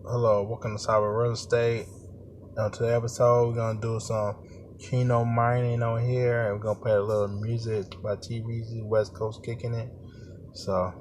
Hello, welcome to CyberRealEstate. On today's episode, we're gonna do some keynote mining on here, and we're gonna play a little music by T-Reezy, West Coast kicking it. So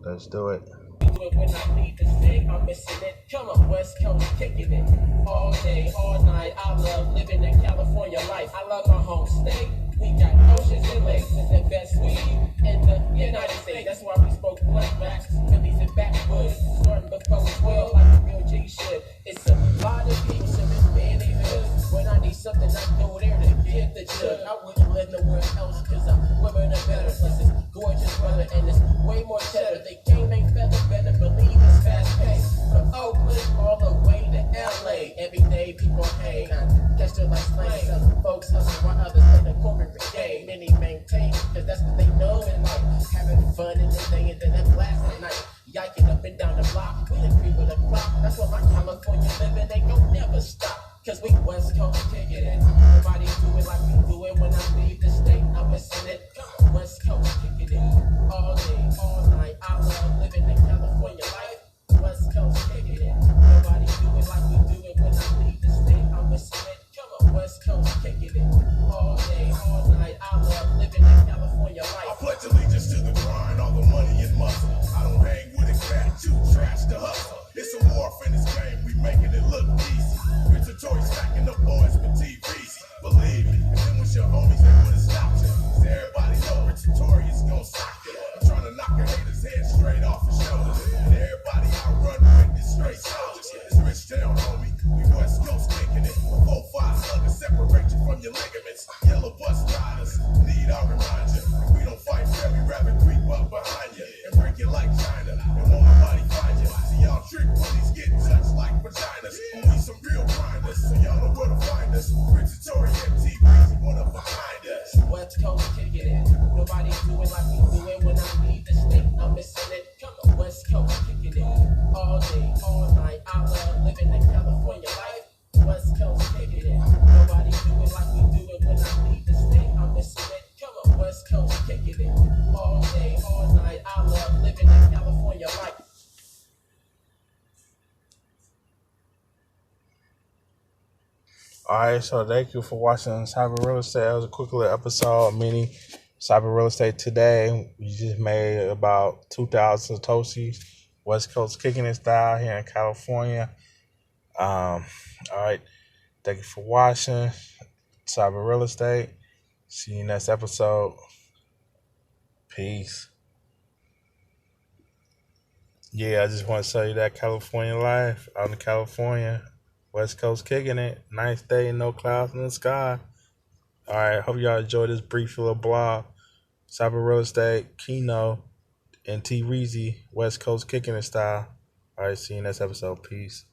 let's do it. When I leave the state, I'm missing it. Come on, West Coast, kicking it all day, all night. I love living in California life. I love my home state. We got oceans and lakes and the best weed in the United States. That's why we spoke black racks, Phillies and backwoods. Starting before it's well, like a real G should. It's a lot of people in this many hoods. When I need something, I go there to get the jug. I wouldn't live nowhere else, cause I'm living in better places. Gorgeous weather and it's way more cheddar. They can't make better believe it's fast paced. From Oakland all the way to LA. Every day people hang on. Catch their life slang. Some folks hustle while others in the corporate brigade. Many maintain, cause that's what they know in life. Having fun in the day and then that blast at night. Yiking up and down the block. We agree with the clock. That's why my California living ain't gon' never stop. Cause we West Coast kicking it. Nobody do it like we do it. When I leave the state, I'm missing it. Come on, West Coast kicking it. All day, all night. I love living in California life. West Coast kicking it. Nobody do it like we do it. When I leave the state, I'm missing it. Come on, West Coast kicking it. All day, all night. I love living in California life. I pledge allegiance to the grind, all the money and muscle. I don't hang with it, fat, too trash to hustle. It's a war in this game, we making it look easy. Rich stacking up boys with T-Reezy. Believe me, if them was your homies, they would've stopped you. Cause everybody know Rich is gon' sock you. I'm trying to knock a hater's head straight off his shoulders. And everybody I run with is straight soldiers. It's Rich Town, homie, we West Coast kicking it. 4-5 sluggers separate you from your ligaments. Yellow bus riders, need I remind you. We don't fight fair, we rather creep up behind you. And break you like China, and won't nobody find you. See y'all trick bullies get touched like vaginas. We some real grinders, so y'all know where to find us. Rich and T-Reezy, one up behind us. West Coast kicking it. Nobody do it like we do it. When I leave the state, I'm missing it. Come on, West Coast kicking it. All day, all night. I love living in California life. West Coast kicking it. Nobody do it like we do it. When I leave the state, I'm missing it. Come on, West Coast kicking it. All day, all night. I love living in California life. Alright, so thank you for watching CyberRealEstate. That was a quick little episode, mini CyberRealEstate today. We just made about 2,000 satoshis, West Coast kicking it style here in California. Alright, thank you for watching CyberRealEstate. See you next episode. Peace. Yeah, I just want to tell you that California life out in California. West Coast kicking it. Nice day, no clouds in the sky. All right, hope y'all enjoyed this brief little blog. CyberRealEstate, Keno, and T-Reezy, West Coast kicking it style. All right, see you next episode. Peace.